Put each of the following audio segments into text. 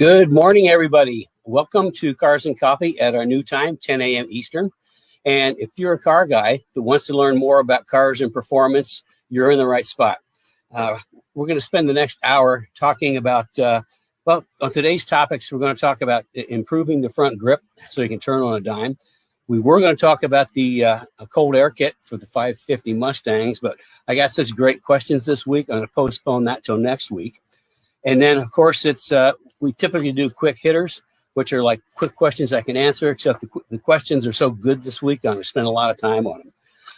Good morning, everybody. Welcome to Cars and Coffee at our new time, 10 a.m. Eastern. And if you're a car guy that wants to learn more about cars and performance, you're in the right spot. We're going to spend the next hour talking about, on today's topics, we're going to talk about improving the front grip so you can turn on a dime. We were going to talk about the cold air kit for the 550 Mustangs, but I got such great questions this week. I'm going to postpone that till next week. And then, of course, we typically do quick hitters, which are like quick questions I can answer, except the questions are so good this week, I'm going to spend a lot of time on them.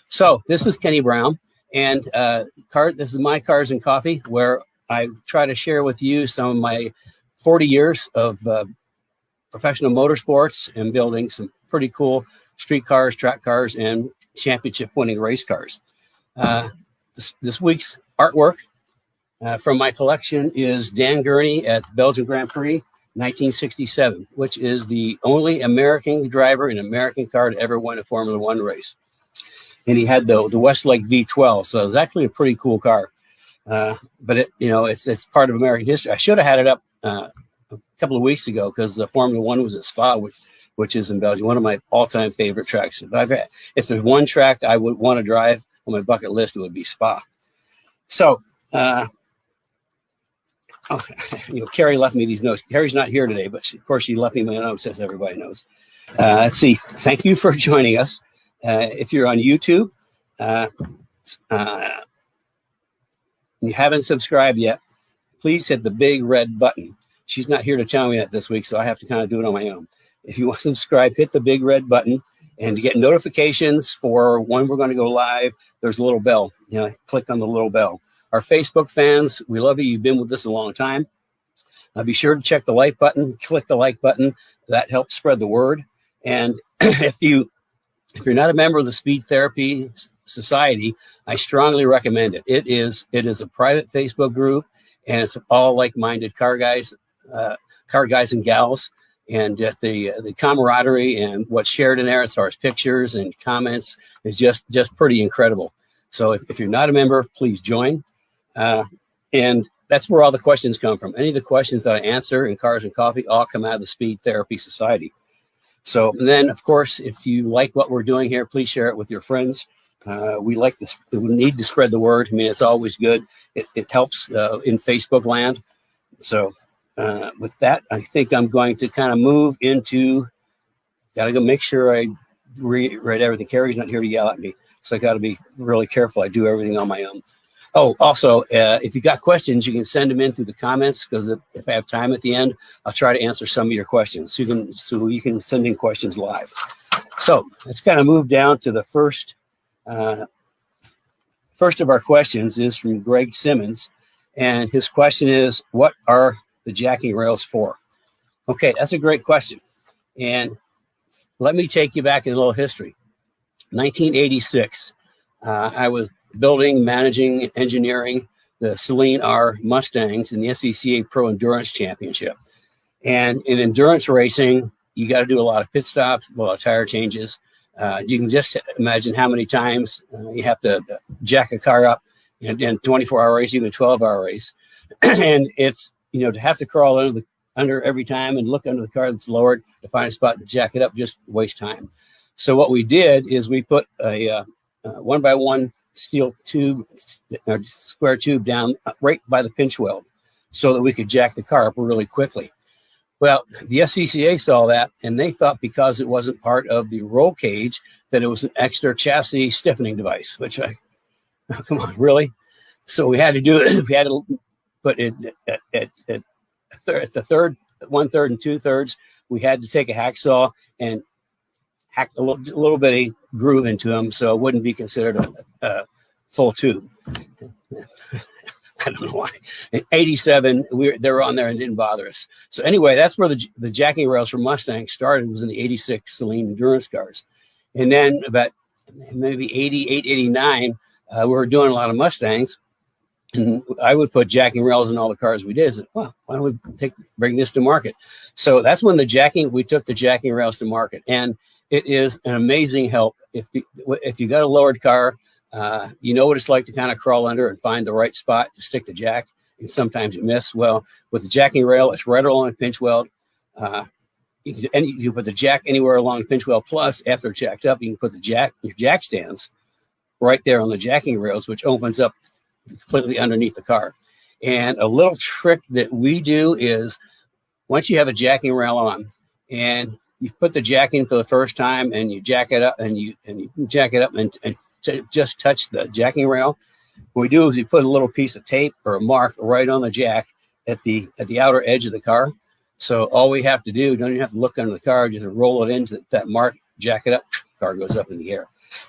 So this is Kenny Brown, and this is my Cars and Coffee, where I try to share with you some of my 40 years of professional motorsports and building some pretty cool street cars, track cars, and championship-winning race cars. This week's artwork from my collection is Dan Gurney at the Belgian Grand Prix, 1967, which is the only American driver in an American car to ever win a Formula One race. And he had the Westlake V12, so it was actually a pretty cool car. But it's part of American history. I should have had it up a couple of weeks ago because the Formula One was at Spa, which is in Belgium, one of my all-time favorite tracks. If there's one track I would want to drive on my bucket list, it would be Spa. So, Carrie left me these notes. Carrie's not here today, but of course she left me my notes, as everybody knows. Let's see. Thank you for joining us. If you're on YouTube, you haven't subscribed yet, please hit the big red button. She's not here to tell me that this week, so I have to kind of do it on my own. If you want to subscribe, hit the big red button, and to get notifications for when we're going to go live, there's a little bell. Click on the little bell. Our Facebook fans, we love you. You've been with us a long time. Be sure to check the like button, click the like button. That helps spread the word. And if you're not a member of the Speed Therapy Society, I strongly recommend it. It is a private Facebook group, and it's all like-minded car guys and gals. And the camaraderie and what's shared in there as far as pictures and comments is just pretty incredible. So if you're not a member, please join. And that's where all the questions come from. Any of the questions that I answer in Cars and Coffee all come out of the Speed Therapy Society. So then, of course, if you like what we're doing here, please share it with your friends. We need to spread the word. I mean, it's always good. It helps in Facebook land. So with that, I think I'm going to kind of move into, got to go make sure I read everything. Carrie's not here to yell at me, so I got to be really careful. I do everything on my own. Oh, also, if you got questions, you can send them in through the comments, because if I have time at the end, I'll try to answer some of your questions. So you can send in questions live. So let's kind of move down to the first of our questions is from Greg Simmons. And his question is, what are the jacking rails for? Okay, that's a great question. And let me take you back in a little history. 1986, I was building, managing, engineering the Celine R Mustangs in the SCCA Pro Endurance Championship. And in endurance racing, you got to do a lot of pit stops, a lot of tire changes. You can just imagine how many times you have to jack a car up in a 24-hour race, even a 12-hour race. And it's, to have to crawl under every time and look under the car that's lowered to find a spot to jack it up, just waste time. So what we did is we put a 1x1 steel tube, or square tube down right by the pinch weld so that we could jack the car up really quickly. Well, the SCCA saw that, and they thought because it wasn't part of the roll cage that it was an extra chassis stiffening device, which come on, really? So we had to do it. We had to put it at the third, 1/3 and 2/3. We had to take a hacksaw and hack a little bitty groove into them so it wouldn't be considered a full tube. I don't know why. In 87, they were on there and didn't bother us. So anyway, that's where the jacking rails for Mustang started, was in the 86 Celine endurance cars. And then about maybe 88, 89, we were doing a lot of Mustangs. And I would put jacking rails in all the cars we did. I said, well, why don't we bring this to market? So that's when we took the jacking rails to market. And it is an amazing help. If you got a lowered car, you know what it's like to kind of crawl under and find the right spot to stick the jack. and sometimes you miss. Well, with the jacking rail, it's right along the pinch weld. You put the jack anywhere along the pinch weld. Plus, after it's jacked up, you can put your jack stands right there on the jacking rails, which opens up completely underneath the car. And a little trick that we do is, once you have a jacking rail on and you put the jack in for the first time and you jack it up and you jack it up and just touch the jacking rail, what we do is we put a little piece of tape or a mark right on the jack at the outer edge of the car. So all we have to do, don't even have to look under the car, just roll it into that mark, jack it up, car goes up in the air.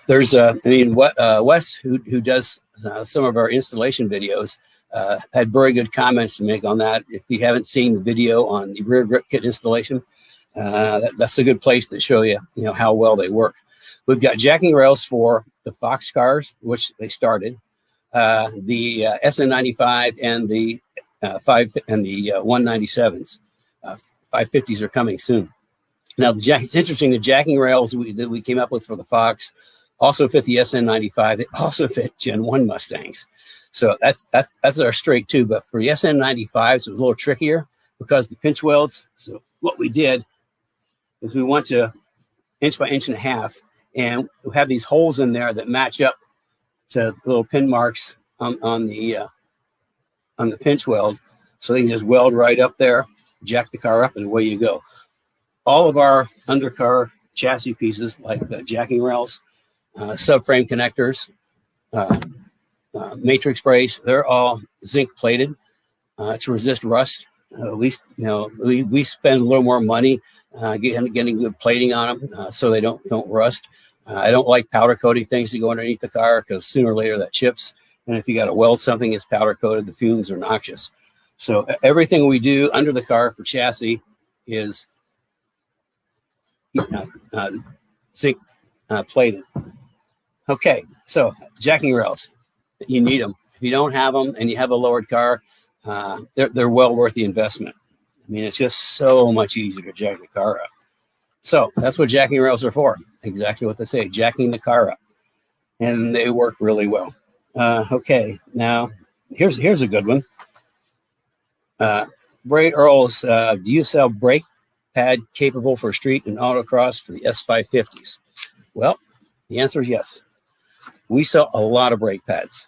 There's, Wes, who does some of our installation videos, had very good comments to make on that. If you haven't seen the video on the rear grip kit installation, that's a good place to show you, how well they work. We've got jacking rails for the Fox cars, which they started, the SN95 and the 197s. 550s are coming soon. Now, it's interesting, the jacking rails that we came up with for the Fox also fit the SN95. They also fit Gen 1 Mustangs. So that's our straight tube. But for the SN95s, it was a little trickier because the pinch welds. So what we did is we went to inch by inch and a half, and we have these holes in there that match up to little pin marks on the pinch weld. So they can just weld right up there, jack the car up, and away you go. All of our undercar chassis pieces, like jacking rails, subframe connectors, matrix brace, they're all zinc plated to resist rust. At least, we spend a little more money getting good plating on them so they don't rust. I don't like powder coating things that go underneath the car because sooner or later that chips. And if you got to weld something that's powder coated, the fumes are noxious. So everything we do under the car for chassis is zinc plated. Okay, so jacking rails, you need them. If you don't have them and you have a lowered car, they're well worth the investment. I mean, it's just so much easier to jack the car up. So that's what jacking rails are for. Exactly what they say, jacking the car up. And they work really well. Okay, now here's a good one. Bray Earls, do you sell brake pad capable for street and autocross for the S550s? Well, the answer is yes. We sell a lot of brake pads.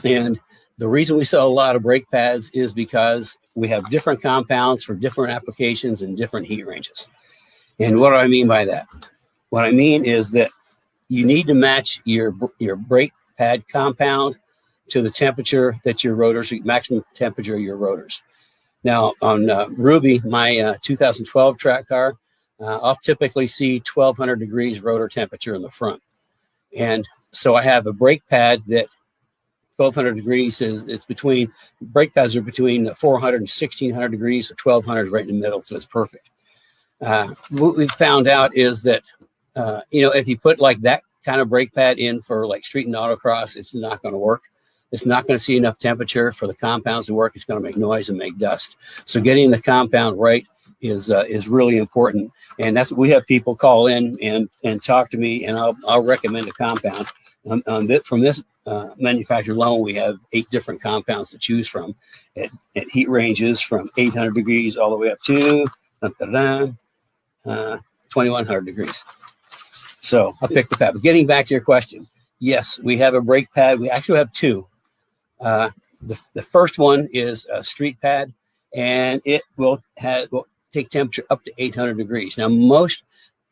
And the reason we sell a lot of brake pads is because we have different compounds for different applications and different heat ranges. And what do I mean by that? What I mean is that you need to match your brake pad compound to the temperature that your rotors, maximum temperature of your rotors. Now, on Ruby, my 2012 track car, I'll typically see 1200 degrees rotor temperature in the front. And so I have a brake pad that 1200 degrees it's between, brake pads are between 400 and 1600 degrees, so 1200 is right in the middle, so it's perfect. What we've found out is that, if you put like that kind of brake pad in for like street and autocross, it's not going to work. It's not going to see enough temperature for the compounds to work. It's going to make noise and make dust. So getting the compound right is really important. And that's what we have people call in and talk to me, and I'll recommend a compound. From this manufacturer alone, we have 8 different compounds to choose from at heat ranges from 800 degrees all the way up to 2100 degrees. So I'll pick the pad. But getting back to your question, yes, we have a brake pad. We actually have 2. The first one is a street pad, and it will take temperature up to 800 degrees. Now,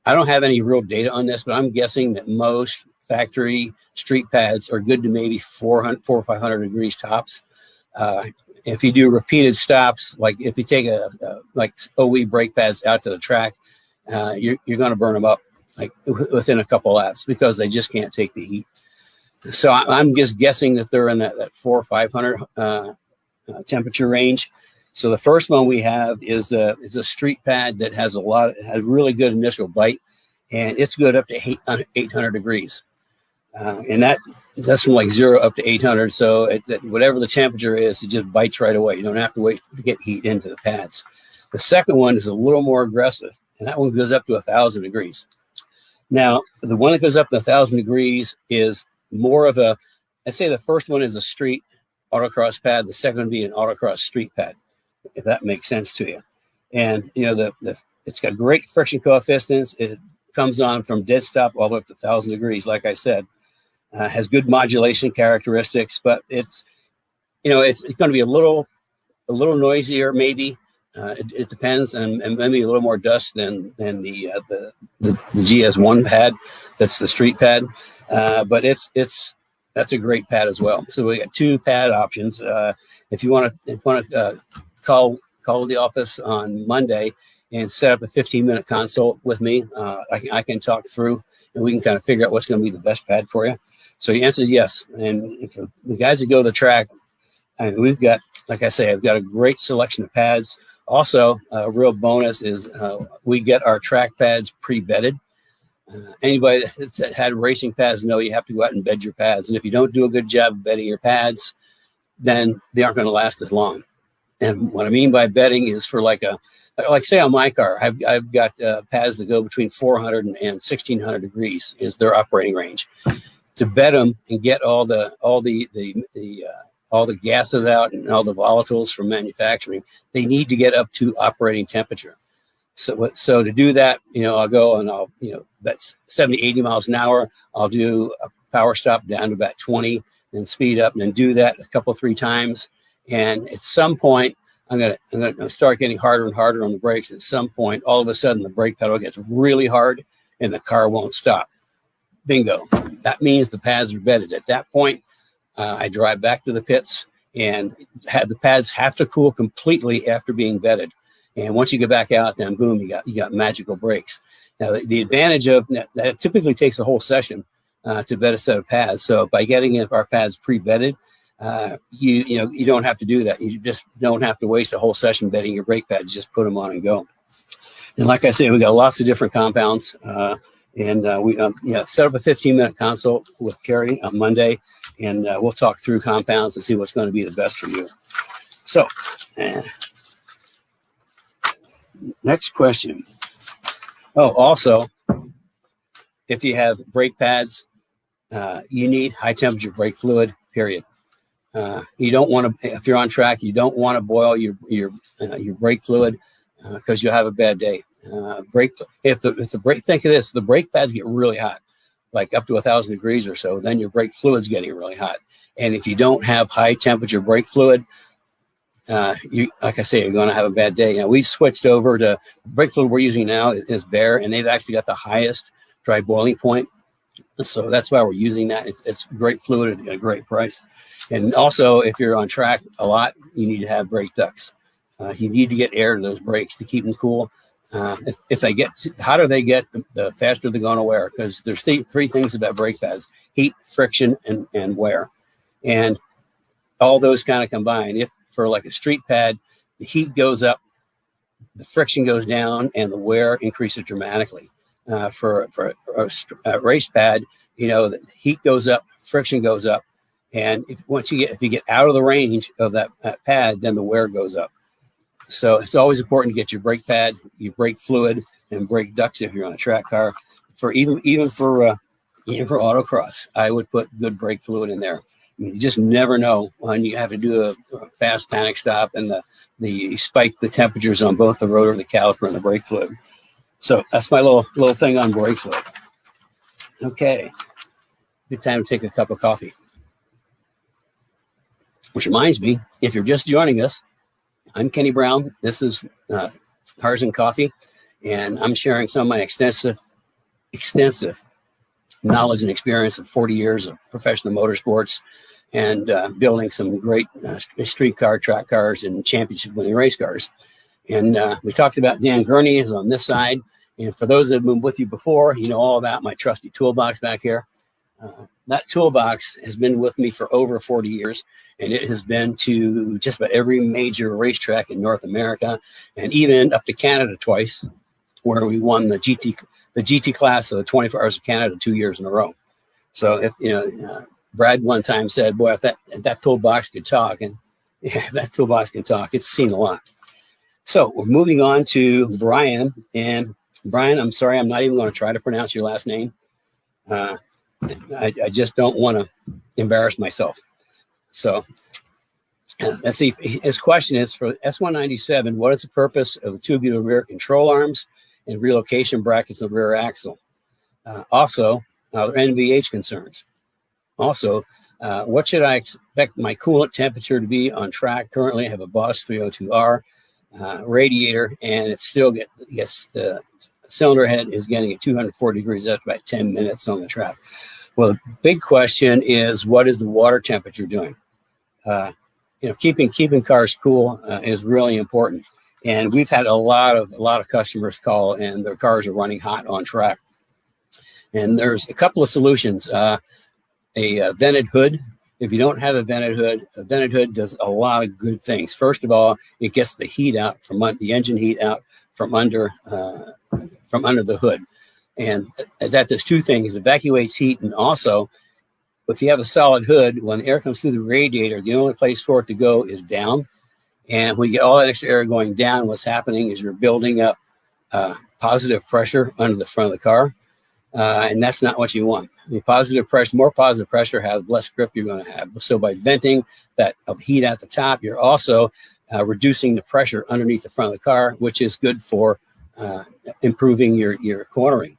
I don't have any real data on this, but I'm guessing that most factory street pads are good to maybe 400 or 500 degrees tops. If you do repeated stops, like if you take like OE brake pads out to the track, you're going to burn them up like within a couple laps because they just can't take the heat. So I'm just guessing that they're in that 400 or 500 temperature range. So the first one we have is a street pad that has has really good initial bite, and it's good up to 800 degrees. And that's from like 0 up to 800. So whatever the temperature is, it just bites right away. You don't have to wait to get heat into the pads. The second one is a little more aggressive, and that one goes up to 1,000 degrees. Now, the one that goes up to 1,000 degrees is more of I'd say the first one is a street, autocross pad. The second would be an autocross street pad, if that makes sense to you. And it's got great friction coefficients. It comes on from dead stop all the way up to 1,000 degrees, like I said. Has good modulation characteristics, but it's going to be a little noisier, maybe. It depends, and maybe a little more dust than the GS1 pad. That's the street pad, but that's a great pad as well. So we got 2 pad options. If you want to call the office on Monday and set up a 15-minute consult with me, I can talk through, and we can kind of figure out what's going to be the best pad for you. So the answer is yes. And for the guys that go to the track, we've got, like I say, I've got a great selection of pads. Also, a real bonus is we get our track pads pre-bedded. Anybody that's had racing pads know you have to go out and bed your pads. And if you don't do a good job of bedding your pads, then they aren't going to last as long. And what I mean by bedding is for like say on my car, I've got pads that go between 400 and 1,600 degrees is their operating range. To bed them and get all the gases out and all the volatiles from manufacturing, they need to get up to operating temperature. So to do that, I'll go and that's 70, 80 miles an hour. I'll do a power stop down to about 20 and speed up and then do that a couple, 3 times. And at some point, I'm gonna start getting harder and harder on the brakes. At some point, all of a sudden, the brake pedal gets really hard and the car won't stop. Bingo. That means the pads are bedded. At that point, I drive back to the pits, and the pads have to cool completely after being bedded. And once you get back out, then boom, you got magical brakes. Now, the advantage of that typically takes a whole session to bed a set of pads. So by getting our pads pre-bedded, you don't have to do that. You just don't have to waste a whole session bedding your brake pads. Just put them on and go. And like I say, we got lots of different compounds. And we set up a 15-minute consult with Carrie on Monday, and we'll talk through compounds and see what's going to be the best for you. So, next question. Oh, also, if you have brake pads, you need high-temperature brake fluid, period. You don't want to, if you're on track, you don't want to boil your brake fluid because you'll have a bad day. If the brake, think of this, the brake pads get really hot, like up to 1,000 degrees or so, then your brake fluid's getting really hot. And if you don't have high temperature brake fluid, like I say, you're going to have a bad day. We switched over to brake fluid we're using now is Bear, and they've actually got the highest dry boiling point. So that's why we're using that. It's great fluid at a great price. And also, if you're on track a lot, you need to have brake ducts. You need to get air to those brakes to keep them cool. If they get hotter, they get, the faster they're going to wear, because there's 3 things about brake pads: heat, friction, and wear. And all those kind of combine. If for like a street pad, the heat goes up, the friction goes down, and the wear increases dramatically. For a race pad, the heat goes up, friction goes up, and if you get out of the range of that pad, then the wear goes up. So it's always important to get your brake pad, your brake fluid, and brake ducts if you're on a track car. For even for autocross, I would put good brake fluid in there. You just never know when you have to do a fast panic stop and you spike the temperatures on both the rotor, the caliper, and the brake fluid. So that's my little thing on brake fluid. Okay, good time to take a cup of coffee. Which reminds me, if you're just joining us, I'm Kenny Brown. This is Cars and Coffee, and I'm sharing some of my extensive knowledge and experience of 40 years of professional motorsports and building some great street car, track cars, and championship-winning race cars. And we talked about Dan Gurney is on this side. And for those that have been with you before, you know all about my trusty toolbox back here. That toolbox has been with me for over 40 years, and it has been to just about every major racetrack in North America, and even up to Canada twice, where we won the GT class of the 24 Hours of Canada 2 years in a row. So if Brad one time said, "Boy, if that toolbox could talk," and yeah, that toolbox can talk. It's seen a lot. So we're moving on to Brian, and Brian, I'm sorry, I'm not even going to try to pronounce your last name. I just don't want to embarrass myself. So Let's see, his question is for S197, what is the purpose of the tubular rear control arms and relocation brackets of the rear axle? Also, NVH concerns. Also, what should I expect my coolant temperature to be on track? Currently, I have a Boss 302R radiator, and it still gets the cylinder head is getting at 240 degrees after about 10 minutes on the track. Well, the big question is, what is the water temperature doing? Keeping cars cool is really important, and we've had a lot of customers call, and their cars are running hot on track. And there's a couple of solutions. A vented hood. If you don't have a vented hood does a lot of good things. First of all, it gets the heat out the engine heat out from under the hood, and that does two things: it evacuates heat, and also, if you have a solid hood, when the air comes through the radiator, the only place for it to go is down. And when you get all that extra air going down, what's happening is you're building up positive pressure under the front of the car. And that's not what you want. More positive pressure has less grip you're going to have. So by venting that heat at the top, you're also reducing the pressure underneath the front of the car, which is good for improving your cornering.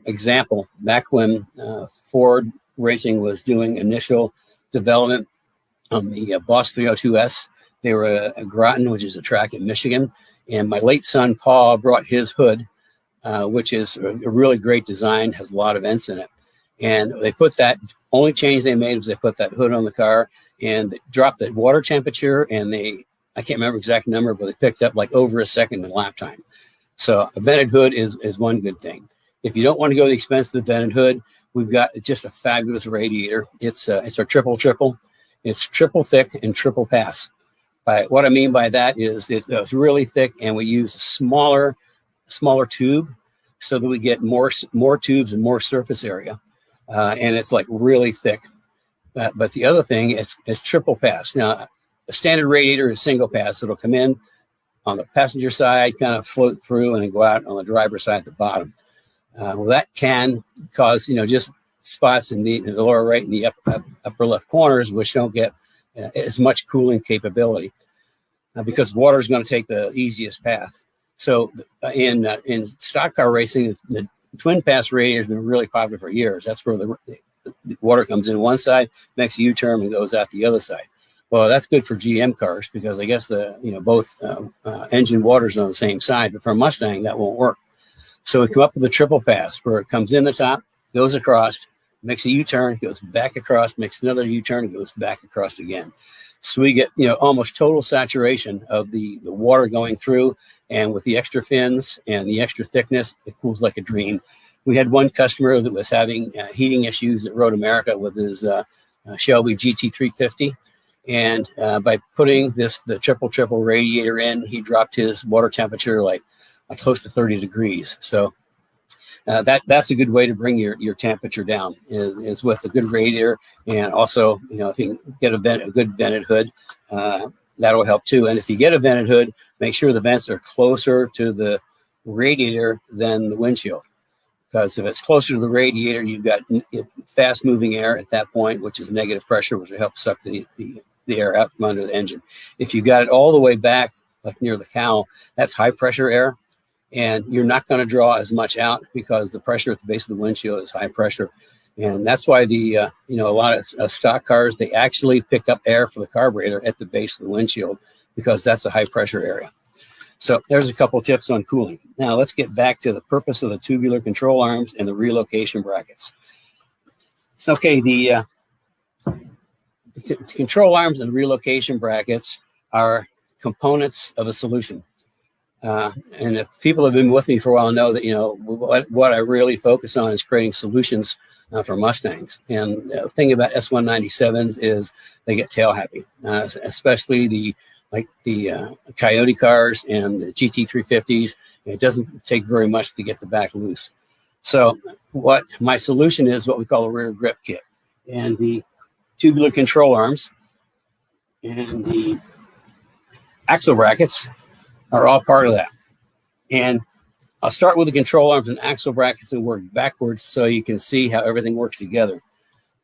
Example, back when Ford Racing was doing initial development on the Boss 302S, they were at Groton, which is a track in Michigan. And my late son, Paul, brought his hood, which is a really great design, has a lot of vents in it. And they put that, only change they made was they put that hood on the car and dropped the water temperature, and I can't remember exact number, but they picked up like over a second in lap time. So a vented hood is one good thing. If you don't want to go to the expense of the vented hood, we've got just a fabulous radiator. It's our triple. It's triple thick and triple pass. What I mean by that is it's really thick, and we use a smaller tube so that we get more tubes and more surface area, and it's like really thick. But the other thing, it's triple pass. Now, a standard radiator is single pass. It'll come in on the passenger side, kind of float through, and then go out on the driver's side at the bottom. Well, that can cause just spots in the lower right and the upper left corners, which don't get as much cooling capability because water is going to take the easiest path. So in stock car racing, the twin pass radiator has been really popular for years. That's where the water comes in one side, makes a U-turn, and goes out the other side. Well, that's good for GM cars because I guess both engine waters on the same side. But for a Mustang, that won't work. So we come up with a triple pass where it comes in the top, goes across, makes a U-turn, goes back across, makes another U-turn, goes back across again. So we get almost total saturation of the water going through, and with the extra fins and the extra thickness, it cools like a dream. We had one customer that was having heating issues at Road America with his Shelby GT350, and by putting the triple radiator in, he dropped his water temperature like close to 30 degrees. So that's a good way to bring your temperature down is with a good radiator, and also if you can get a good vented hood, that'll help too. And if you get a vented hood, make sure the vents are closer to the radiator than the windshield, because if it's closer to the radiator, you've got fast moving air at that point, which is negative pressure, which will help suck the air out from under the engine. If you got it all the way back, like near the cowl, that's high pressure air, and you're not going to draw as much out because the pressure at the base of the windshield is high pressure. And that's why a lot of stock cars, they actually pick up air for the carburetor at the base of the windshield because that's a high pressure area. So there's a couple tips on cooling. Now let's get back to the purpose of the tubular control arms and the relocation brackets. Okay, the control arms and relocation brackets are components of a solution. And if people have been with me for a while know that, what I really focus on is creating solutions for Mustangs. And the thing about S197s is they get tail happy, especially the Coyote cars and the GT350s. It doesn't take very much to get the back loose. So what my solution is what we call a rear grip kit. And the tubular control arms and the axle brackets are all part of that. And I'll start with the control arms and axle brackets and work backwards so you can see how everything works together.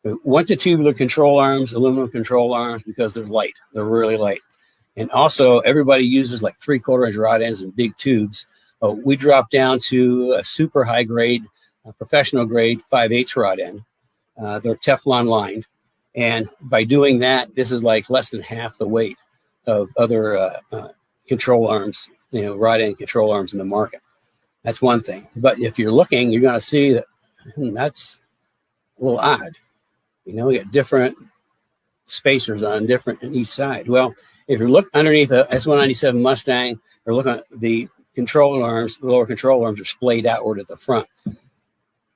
One to tubular control arms, aluminum control arms, because they're light. They're really light. And also, everybody uses like 3/4 inch rod ends and big tubes. We drop down to a super high grade, professional grade 5/8 rod end. They're Teflon lined. And by doing that, this is like less than half the weight of other control arms, rod end control arms in the market. That's one thing. But if you're looking, you're going to see that that's a little odd. We got different spacers on each side. Well, if you look underneath a S197 Mustang, or look at the control arms, the lower control arms are splayed outward at the front.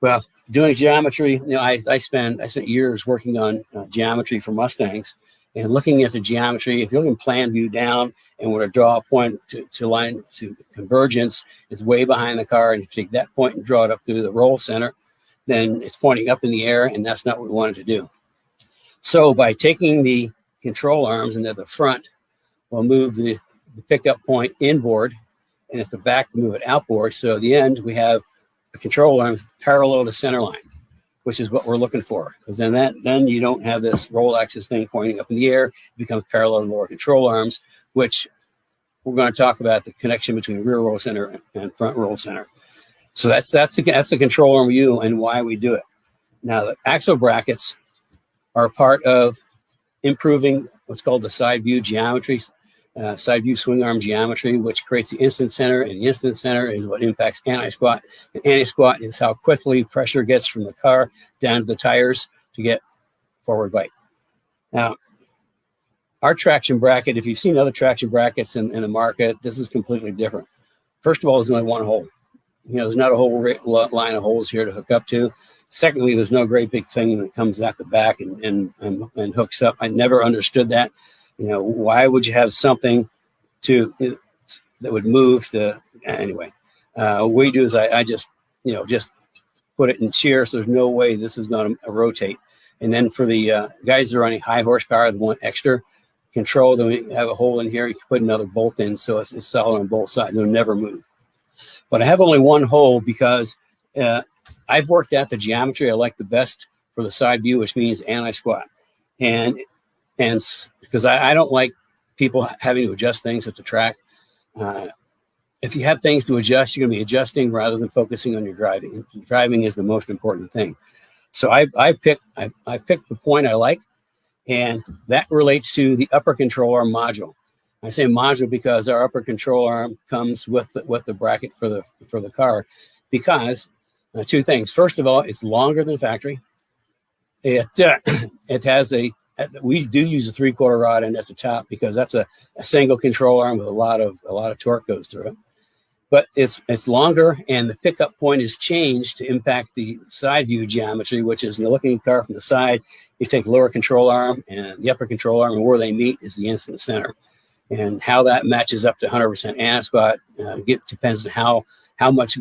Well, doing geometry, I spent years working on geometry for Mustangs, and looking at the geometry. If you're looking plan view down and were to draw a point to line to convergence, it's way behind the car, and if you take that point and draw it up through the roll center, then it's pointing up in the air, and that's not what we wanted to do. So by taking the control arms into the front, we'll move the pickup point inboard, and at the back, move it outboard. So at the end, we have a control arm parallel to center line, which is what we're looking for. Because then you don't have this roll axis thing pointing up in the air. It becomes parallel to lower control arms, which we're going to talk about the connection between rear roll center and front roll center. So that's the control arm view and why we do it. Now, the axle brackets are part of improving what's called the side view geometry, side view swing arm geometry, which creates the instant center, and the instant center is what impacts anti-squat. And anti-squat is how quickly pressure gets from the car down to the tires to get forward bite. Now, our traction bracket, if you've seen other traction brackets in the market, this is completely different. First of all, there's only one hole. There's not a whole line of holes here to hook up to. Secondly, there's no great big thing that comes out the back and hooks up. I never understood that. Why would you have something that would move to, anyway. What we do is I just put it in shear, so there's no way this is going to rotate. And then for the guys that are running high horsepower that want extra control, then we have a hole in here. You can put another bolt in, so it's solid on both sides. It'll never move. But I have only one hole because I've worked out the geometry I like the best for the side view, which means anti-squat. And because I don't like people having to adjust things at the track. If you have things to adjust, you're going to be adjusting rather than focusing on your driving. And driving is the most important thing. So I picked the point I like, and that relates to the upper control arm module. I say module because our upper control arm comes with the bracket for the car, because two things. First of all, it's longer than factory. It has we do use a 3/4 rod end at the top because that's a single control arm with a lot of torque goes through it. But it's longer, and the pickup point is changed to impact the side view geometry, which is looking at the car from the side. You take the lower control arm and the upper control arm, and where they meet is the instant center. And how that matches up to 100% anti-squat depends on how much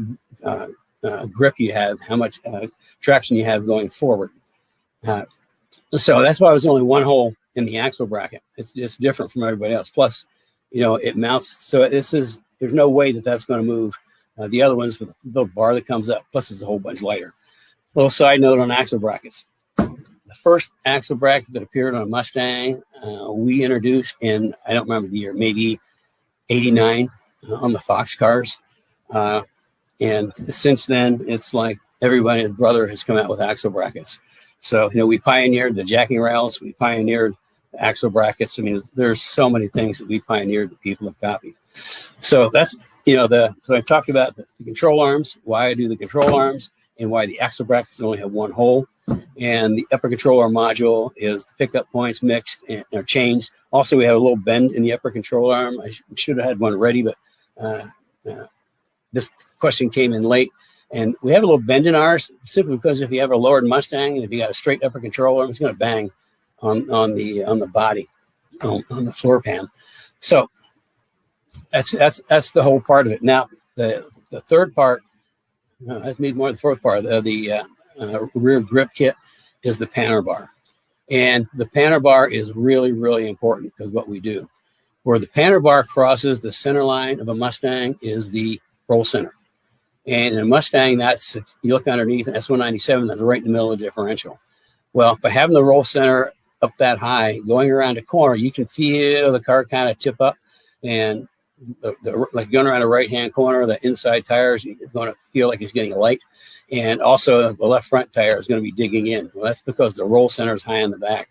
grip you have, how much traction you have going forward. So that's why there's only one hole in the axle bracket. It's just different from everybody else. Plus, it mounts. So there's no way that's going to move. The other ones with a little bar that comes up. Plus, it's a whole bunch lighter. Little side note on axle brackets. The first axle bracket that appeared on a Mustang, we introduced in, I don't remember the year, maybe 89 on the Fox cars. And since then, it's like everybody and brother has come out with axle brackets. So, we pioneered the jacking rails. We pioneered the axle brackets. I mean, there's so many things that we pioneered that people have copied. So that's, so I talked about the control arms, why I do the control arms, and why the axle brackets only have one hole. And the upper control arm module is the pickup points mixed and are changed. Also, we have a little bend in the upper control arm. I should have had one ready, but this question came in late. And we have a little bend in ours simply because if you have a lowered Mustang and if you got a straight upper control arm, it's going to bang on the body, on the floor pan. So that's the whole part of it. Now the third part, that's maybe more the fourth part. The rear grip kit is the panner bar, and the panner bar is really, really important because what we do, where the panner bar crosses the center line of a Mustang is the roll center. And in a Mustang, you look underneath an S197, that's right in the middle of the differential. Well, by having the roll center up that high, going around a corner, you can feel the car kind of tip up, and like going around a right-hand corner, the inside tire is going to feel like it's getting light, and also the left front tire is going to be digging in. Well, that's because the roll center is high in the back.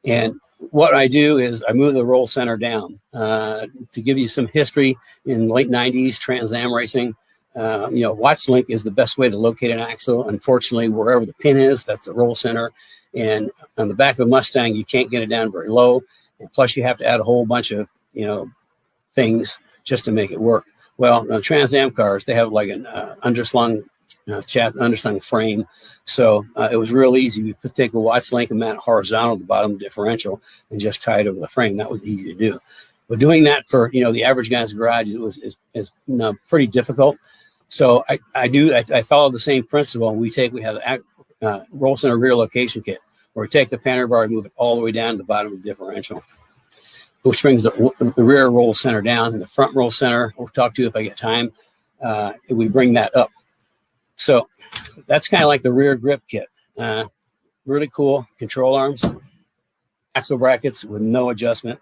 And what I do is I move the roll center down. To give you some history, in late 90s, Trans Am racing, Watts link is the best way to locate an axle. Unfortunately, wherever the pin is, that's the roll center. And on the back of a Mustang, you can't get it down very low. And plus, you have to add a whole bunch of, things just to make it work. Well, the Trans Am cars, they have like an underslung frame. So it was real easy. We could take a Watts link and mount it horizontal at the bottom of the differential and just tie it over the frame. That was easy to do. But doing that for, the average guy's garage is pretty difficult. So I follow the same principle. We have a roll center rear location kit, where we take the panner bar and move it all the way down to the bottom of the differential, which brings the rear roll center down, and the front roll center, we'll talk to you if I get time, we bring that up. So that's kind of like the rear grip kit. Really cool. Control arms, axle brackets with no adjustment.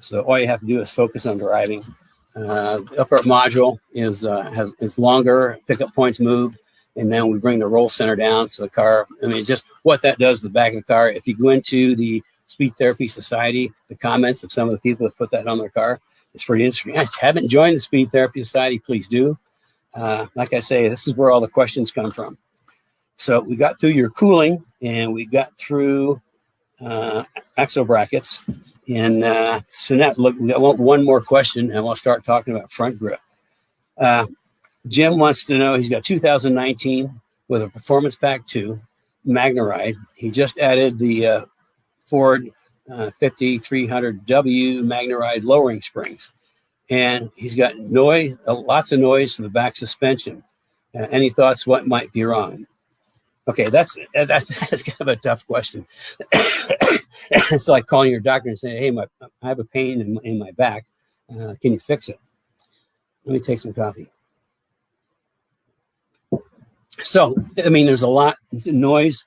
So all you have to do is focus on driving. The upper module is longer, pickup points move, and then we bring the roll center down. So the car, just what that does to the back of the car. If you go into the Speed Therapy Society, the comments of some of the people that put that on their car, it's pretty interesting. If you haven't joined the Speed Therapy Society, please do. Like I say, this is where all the questions come from. So we got through your cooling, and we got through axle brackets. And so now, look, we got one more question, and we'll start talking about front grip. Jim wants to know, he's got 2019 with a Performance Pack 2 MagneRide. He just added the Ford 5300W MagneRide lowering springs. And he's got noise, lots of noise to the back suspension. Any thoughts what might be wrong? Okay, that's kind of a tough question. It's like calling your doctor and saying, hey, I have a pain in my back. Can you fix it? Let me take some coffee. So, there's a lot of noise.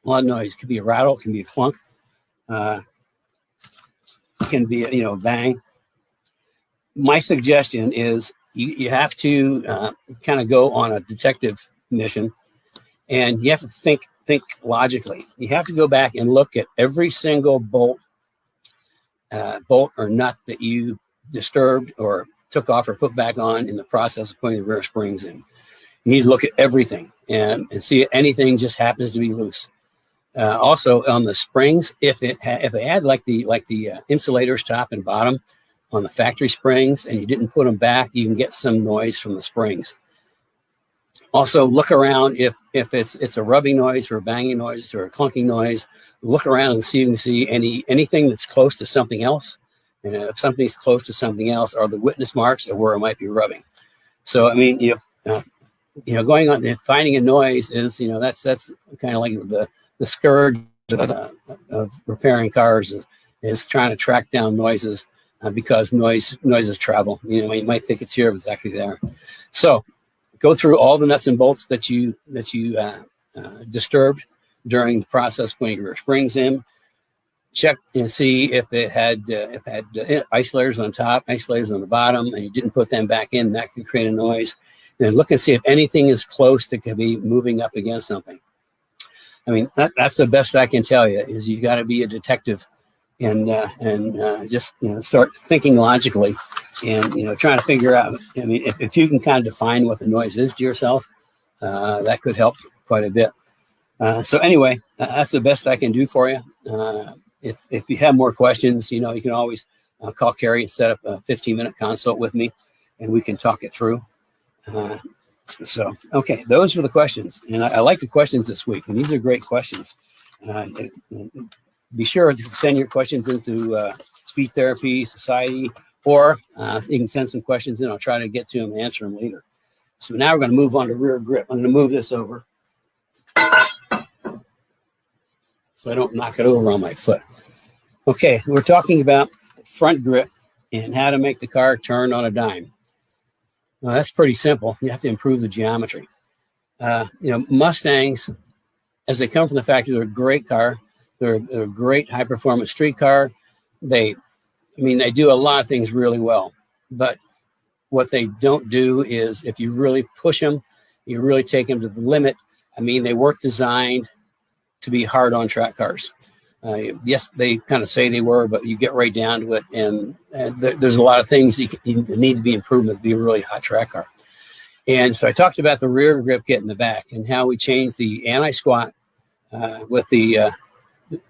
It could be a rattle, it can be a clunk. It can be a bang. My suggestion is you have to kind of go on a detective mission, and you have to think logically. You have to go back and look at every single bolt or nut that you disturbed or took off or put back on in the process of putting the rear springs in. You need to look at everything and see if anything just happens to be loose. Also on the springs, if they had like the insulators top and bottom on the factory springs, and you didn't put them back, you can get some noise from the springs. Also, look around if it's a rubbing noise or a banging noise or a clunking noise. Look around and see if you can see anything that's close to something else. And if something's close to something else, are the witness marks of where it might be rubbing. So going on and finding a noise is that's kind of like the scourge of repairing cars is trying to track down noises because noises travel. You might think it's here, but it's actually there. So go through all the nuts and bolts that you disturbed during the process putting your springs in. Check and see if it had isolators on top, isolators on the bottom, and you didn't put them back in. That could create a noise. And look and see if anything is close that could be moving up against something. That's the best I can tell you. Is you got to be a detective and just start thinking logically and trying to figure out. If you can kind of define what the noise is to yourself, that could help quite a bit. So anyway, that's the best I can do for you. If you have more questions, you can always call Carrie and set up a 15-minute consult with me, and we can talk it through. So, okay, those were the questions. And I like the questions this week, and these are great questions. Be sure to send your questions into Speed Therapy Society, or you can send some questions in. I'll try to get to them and answer them later. So now we're going to move on to rear grip. I'm going to move this over so I don't knock it over on my foot. Okay, we're talking about front grip and how to make the car turn on a dime. Well, that's pretty simple. You have to improve the geometry. Mustangs as they come from the factory, they're a great car. They're a great high-performance street car. They do a lot of things really well. But what they don't do is, if you really push them, you really take them to the limit. I mean, they weren't designed to be hard on track cars. Yes, they kind of say they were, but you get right down to it, and there's a lot of things that need to be improved to be a really hot track car. And so I talked about the rear grip kit in the back and how we changed the anti-squat with the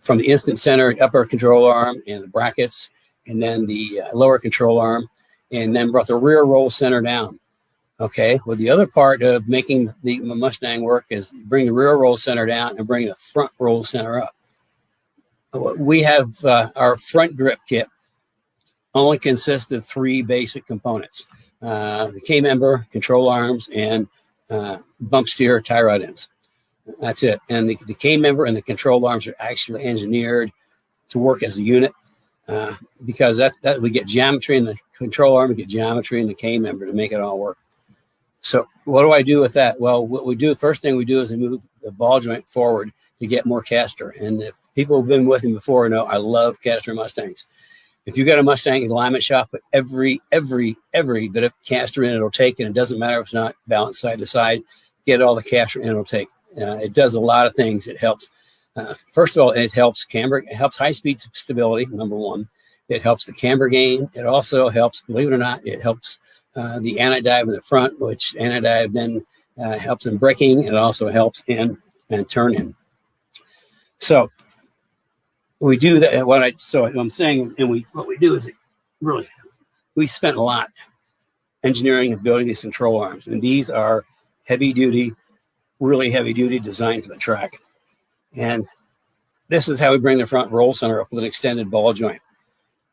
from the instant center upper control arm and the brackets, and then the lower control arm, and then brought the rear roll center down. Okay, well, the other part of making the Mustang work is bring the rear roll center down and bring the front roll center up. We have our front grip kit only consists of 3 basic components: the K-member, control arms, and bump steer tie rod ends. That's it. And the K-member and the control arms are actually engineered to work as a unit because that we get geometry in the control arm, we get geometry in the K-member to make it all work. So what do I do with that? Well, what we do, first thing we do is we move the ball joint forward to get more caster. And if people have been with me before know I love caster Mustangs. If you got a Mustang alignment shop, put every bit of caster in it'll take, and it doesn't matter if it's not balanced side to side, get all the caster in it'll take. It does a lot of things. It helps. First of all, it helps camber. It helps high-speed stability, number one. It helps the camber gain. It also helps, believe it or not, it helps the anti-dive in the front, which anti-dive then helps in braking. It also helps in turn-in. So we do that. What I'm saying, and what we do is we spent a lot engineering and building these control arms, and these are heavy-duty, really heavy-duty, designed for the track. And this is how we bring the front roll center up with an extended ball joint.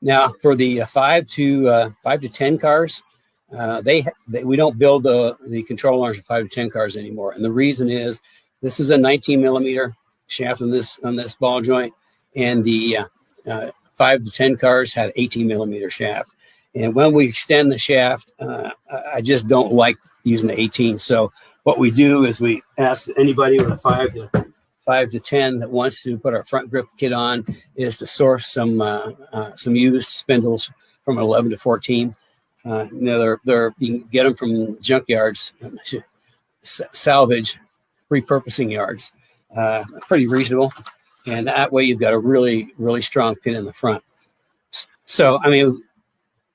Now, for the 5 to 10 cars, we don't build the control arms for 5 to 10 cars anymore. And the reason is this is a 19 millimeter shaft on this ball joint, and the 5 to 10 cars had 18 millimeter shaft. And when we extend the shaft, I just don't like using the 18. So what we do is we ask anybody with a 5 to 10 that wants to put our front grip kit on is to source some used spindles from 11 to 14. You can get them from junkyards, salvage, repurposing yards. Pretty reasonable, and that way you've got a really, really strong pin in the front. So I mean,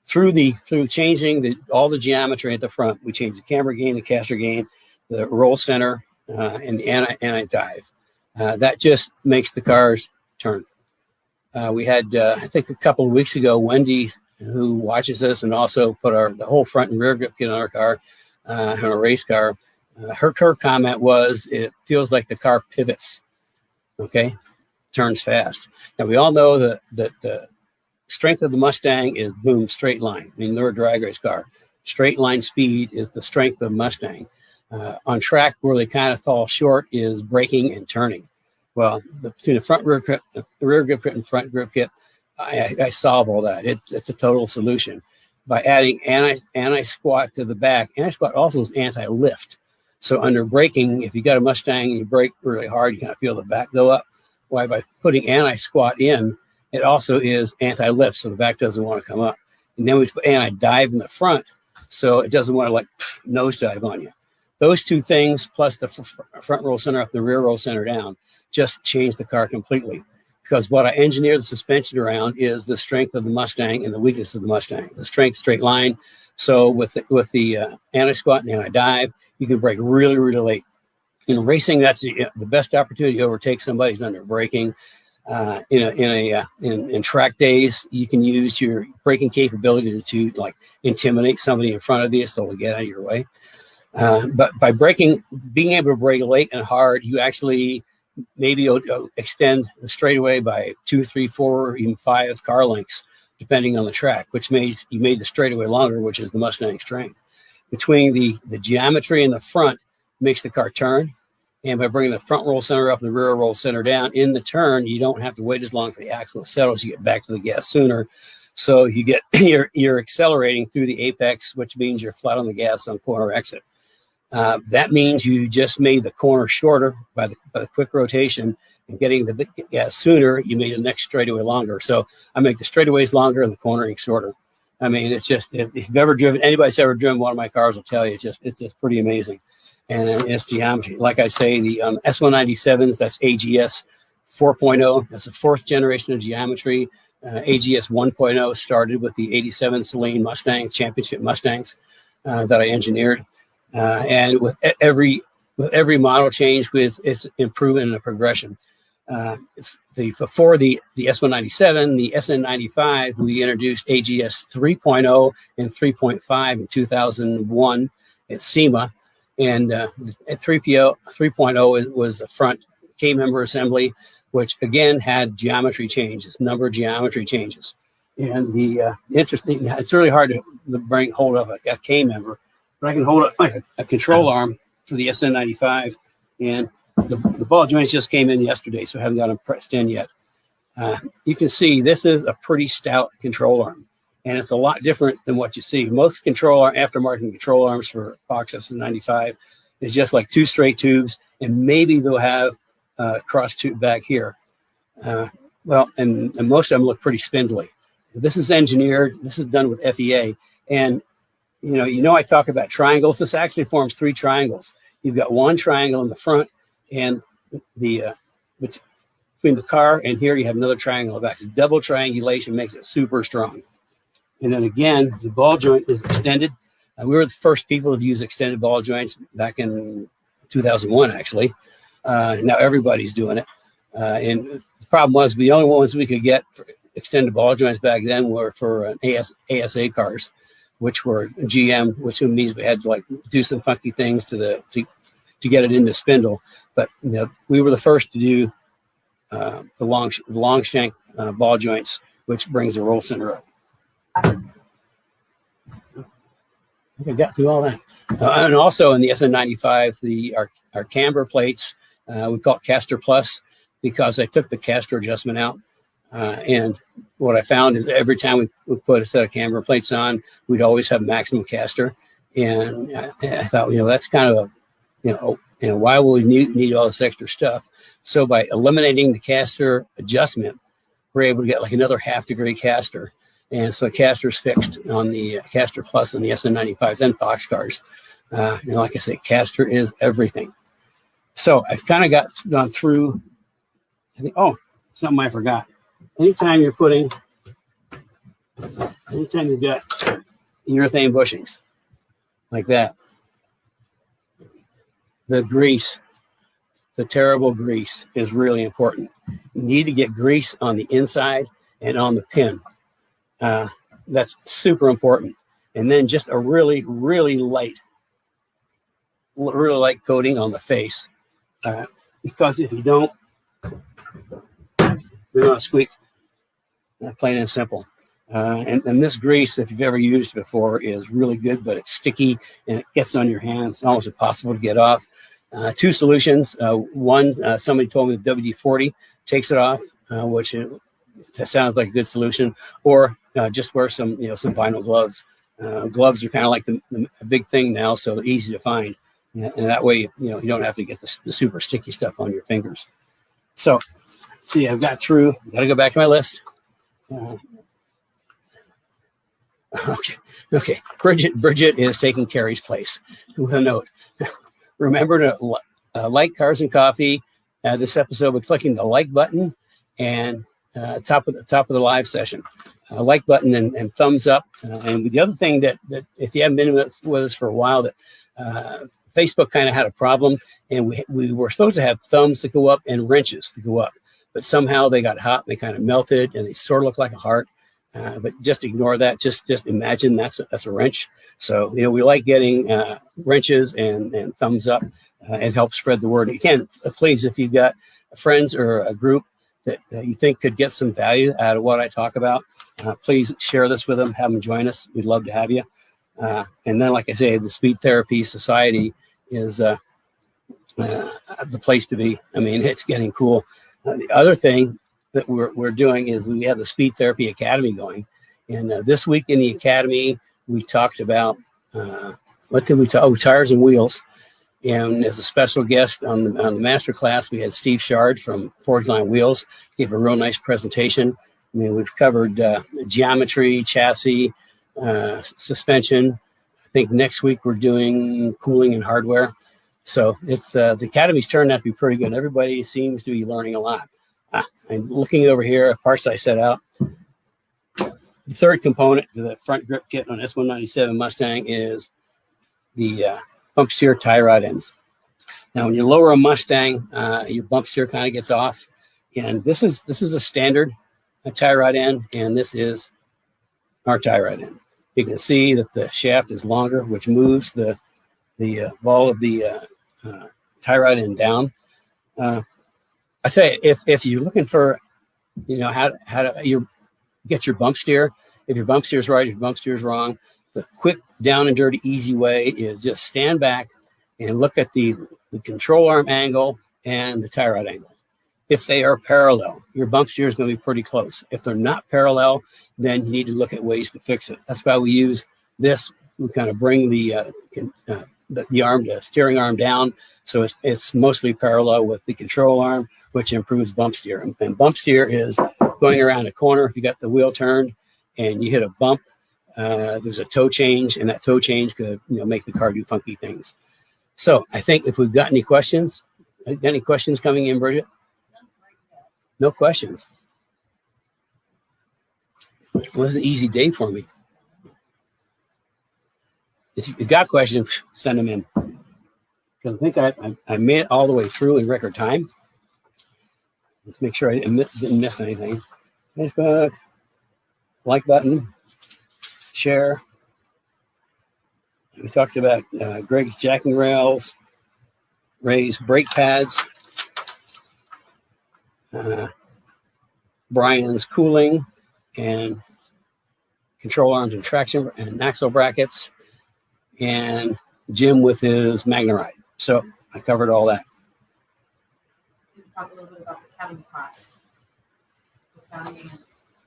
through changing all the geometry at the front, we changed the camber gain, the caster gain, the roll center, and the anti-dive. That just makes the cars turn. We had, I think a couple of weeks ago, Wendy, who watches us and also put the whole front and rear grip kit on our car, on a race car. Her comment was, it feels like the car pivots, okay? Turns fast. Now, we all know that the strength of the Mustang is, boom, straight line. I mean, they're a drag race car. Straight line speed is the strength of Mustang. On track, where they kind of fall short is braking and turning. Well, between the rear grip kit and front grip kit, I solve all that. It's a total solution. By adding anti-squat to the back, anti-squat also is anti-lift. So under braking, if you got a Mustang and you brake really hard, you kind of feel the back go up. Why, by putting anti-squat in, it also is anti-lift, so the back doesn't want to come up. And then we put anti-dive in the front, so it doesn't want to like nosedive on you. Those two things, plus the front roll center up, the rear roll center down, just change the car completely. Because what I engineer the suspension around is the strength of the Mustang and the weakness of the Mustang. The strength, straight line. So with the anti-squat and anti-dive, you can brake really, really late. In racing, that's the best opportunity to overtake somebody's under braking. In track days, you can use your braking capability to like intimidate somebody in front of you so they'll get out of your way. But by being able to brake late and hard, you actually maybe extend the straightaway by 2, 3, 4, or even 5 car lengths, depending on the track, which means you made the straightaway longer, which is the Mustang strength. Between the geometry in the front makes the car turn, and by bringing the front roll center up and the rear roll center down in the turn, you don't have to wait as long for the axle to settle, so you get back to the gas sooner. So you get you're accelerating through the apex, which means you're flat on the gas on corner exit. That means you just made the corner shorter by the quick rotation, and getting the sooner you made the next straightaway longer. So I make the straightaways longer and the cornering shorter. I mean, it's just, if you've ever driven, anybody's ever driven one of my cars will tell you, it's just pretty amazing. And it's geometry. Like I say, the S197s, that's AGS 4.0. That's the fourth generation of geometry. AGS 1.0 started with the 87 Saleen Mustangs, championship Mustangs that I engineered. And with every model change, with its improvement and a progression. Before the S197, the SN95, we introduced AGS 3.0 and 3.5 in 2001 at SEMA. And at 3.0 was the front K-member assembly, which again had geometry changes, number of geometry changes. And the interesting, it's really hard to hold up a K-member, but I can hold up like a control arm for the SN95, and the ball joints just came in yesterday, so I haven't got them pressed in yet. You can see this is a pretty stout control arm, and it's a lot different than what you see. Most aftermarket control arms for Fox SN95 is just like two straight tubes, and maybe they'll have cross tube back here. Well, and most of them look pretty spindly. This is engineered. This is done with FEA, and you know, I talk about triangles. This actually forms three triangles. You've got one triangle in the front, and between the car and here, you have another triangle in the back. So double triangulation makes it super strong. And then again, the ball joint is extended. We were the first people to use extended ball joints back in 2001, actually. Now everybody's doing it. And the problem was the only ones we could get for extended ball joints back then were for ASA cars, which were GM, which means we had to like do some funky things to get it into spindle. But we were the first to do the long shank ball joints, which brings the roll center up. I think I got through all that. And also in the SN95, our camber plates, we call it Caster Plus, because I took the caster adjustment out. And what I found is every time we put a set of camber plates on, we'd always have maximum caster. And I thought, that's kind of why will we need all this extra stuff? So by eliminating the caster adjustment, we're able to get like another half-degree caster. And so caster's fixed on the Caster Plus and the SN95s and Fox cars. Like I say, caster is everything. So I've kind of gone through, I think, something I forgot. Anytime you've got urethane bushings like that, the grease, the terrible grease is really important. You need to get grease on the inside and on the pin. That's super important. And then just a really, really light coating on the face. Because if you don't, they're going to squeak. Plain and simple. And this grease, if you've ever used it before, is really good, but it's sticky and it gets on your hands. It's almost impossible to get off. Two solutions. One, somebody told me the WD-40 takes it off, which that sounds like a good solution. Or just wear some vinyl gloves. Gloves are kind of like the big thing now, so they're easy to find. And that way, you don't have to get the super sticky stuff on your fingers. So, see, I've got through. Got to go back to my list. Okay. Bridget is taking Carrie's place with a note. Remember to like Cars and Coffee. This episode by clicking the like button and top of the live session. Like button and thumbs up. And the other thing that if you haven't been with us for a while, that Facebook kind of had a problem, and we were supposed to have thumbs to go up and wrenches to go up. But somehow they got hot and they kind of melted and they sort of look like a heart. But just ignore that. Just imagine that's a wrench. So, we like getting wrenches and thumbs up. It helps spread the word. Again, please, if you've got friends or a group that you think could get some value out of what I talk about, please share this with them. Have them join us. We'd love to have you. And then, like I say, the Speed Therapy Society is the place to be. I mean, it's getting cool. The other thing that we're doing is we have the Speed Therapy Academy going. And this week in the Academy, we talked about, what did we talk? Tires and wheels. And as a special guest on the master class, we had Steve Shard from Forge Line Wheels. He gave a real nice presentation. I mean, we've covered geometry, chassis, suspension. I think next week we're doing cooling and hardware. So it's the Academy's turned out to be pretty good. Everybody seems to be learning a lot. I'm looking over here at parts I set out. The third component to the front grip kit on S197 Mustang is the bump steer tie rod ends. Now, when you lower a Mustang, your bump steer kind of gets off, and this is a standard tie rod end, and this is our tie rod end. You can see that the shaft is longer, which moves the ball of the tie rod end down. I tell you, if you're looking for, how to get your bump steer, if your bump steer is right, if your bump steer is wrong, the quick, down and dirty, easy way is just stand back and look at the control arm angle and the tie rod angle. If they are parallel, your bump steer is going to be pretty close. If they're not parallel, then you need to look at ways to fix it. That's why we use this. We kind of bring the arm, the steering arm down, so it's mostly parallel with the control arm, which improves bump steer. And bump steer is going around a corner. If you got the wheel turned and you hit a bump, there's a toe change, and that toe change could make the car do funky things. So I think if we've got any questions coming in, Bridget? No questions. It was an easy day for me. If you've got questions, send them in. Because I think I made it all the way through in record time. Let's make sure I didn't miss anything. Facebook, like button, share. We talked about Greg's jacking rails, Ray's brake pads, Brian's cooling and control arms and traction and axle brackets, and Jim with his Magnaride. So I covered all that. Talk a little bit about the Academy class.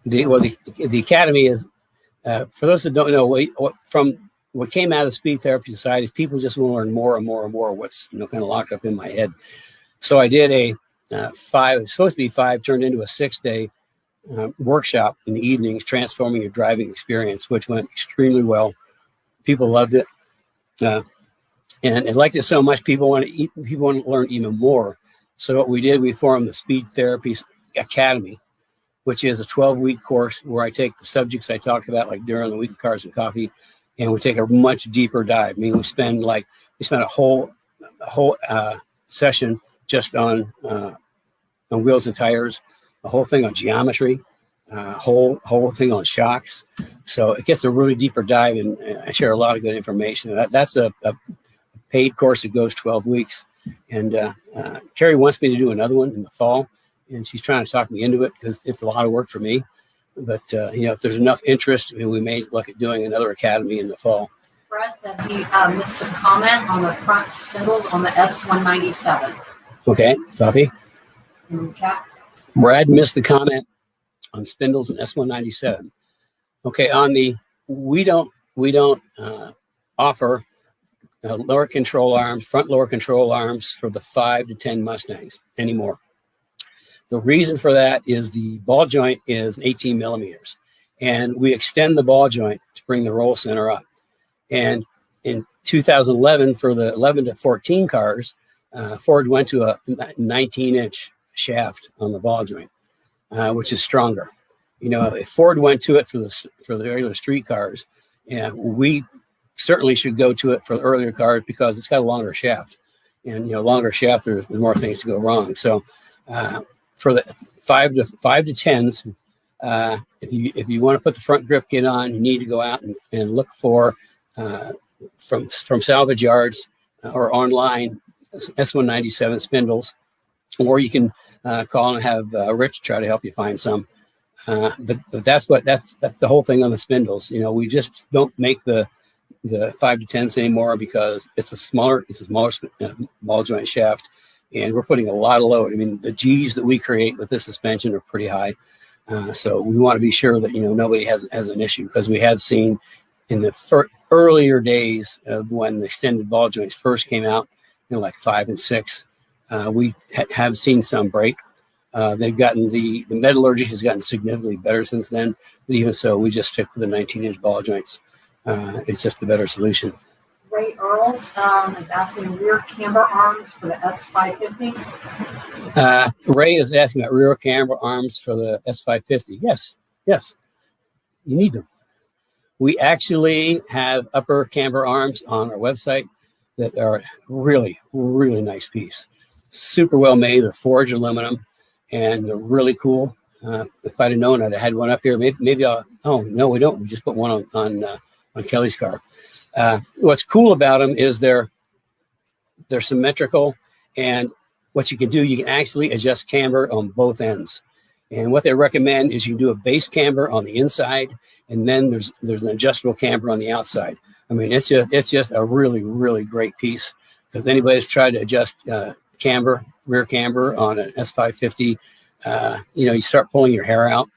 The Academy is, for those that don't know, from what came out of the Speed Therapy Society is people just want to learn more and more and more what's kind of locked up in my head. So I did a supposed to be 5, turned into a 6-day workshop in the evenings, transforming your driving experience, which went extremely well. People loved it, and I liked it so much. People want to learn even more. So what we did, we formed the Speed Therapy Academy, which is a 12-week course where I take the subjects I talked about, like during the week of Cars and Coffee, and we take a much deeper dive. I mean, we spend a whole session just on wheels and tires, a whole thing on geometry, whole thing on shocks. So it gets a really deeper dive, and I share a lot of good information. That's a paid course that goes 12 weeks. And Carrie wants me to do another one in the fall, and she's trying to talk me into it because it's a lot of work for me. But if there's enough interest, we may look at doing another academy in the fall. Brad said he missed the comment on the front spindles on the S197. Okay, copy. Brad missed the comment on spindles and S197. Okay, on the we don't offer lower control arms, front lower control arms for the 5 to 10 Mustangs anymore. The reason for that is the ball joint is 18 millimeters, and we extend the ball joint to bring the roll center up. And in 2011, for the 11 to 14 cars, Ford went to a 19-inch shaft on the ball joint, which is stronger. If Ford went to it for the regular street cars, we certainly should go to it for the earlier cars because it's got a longer shaft, and longer shaft, there's more things to go wrong. So for the 5 to 10s, if you want to put the front grip kit on, you need to go out and look for from salvage yards or online S197 spindles, or you can call and have Rich try to help you find some. But that's the whole thing on the spindles. We just don't make the 5 to 10s anymore because it's a smaller ball joint shaft, and we're putting a lot of load. I mean, the G's that we create with this suspension are pretty high. So we want to be sure that nobody has an issue, because we have seen in the earlier days of when the extended ball joints first came out, like 5 and 6. We have seen some break. They've gotten the metallurgy has gotten significantly better since then, but even so, we just stick with the 19-inch ball joints. It's just the better solution. Ray Earls is asking rear camber arms for the S550. Ray is asking about rear camber arms for the S550. Yes, you need them. We actually have upper camber arms on our website that are really, really nice piece. Super well made. They're forged aluminum, and they're really cool. If I'd have known, I'd have had one up here. Maybe I'll. Oh no, we don't. We just put one on Kelly's car. What's cool about them is they're symmetrical, and what you can do, you can actually adjust camber on both ends. And what they recommend is you can do a base camber on the inside, and then there's an adjustable camber on the outside. I mean, it's just a really, really great piece, because anybody that's tried to adjust rear camber on an S550, you start pulling your hair out.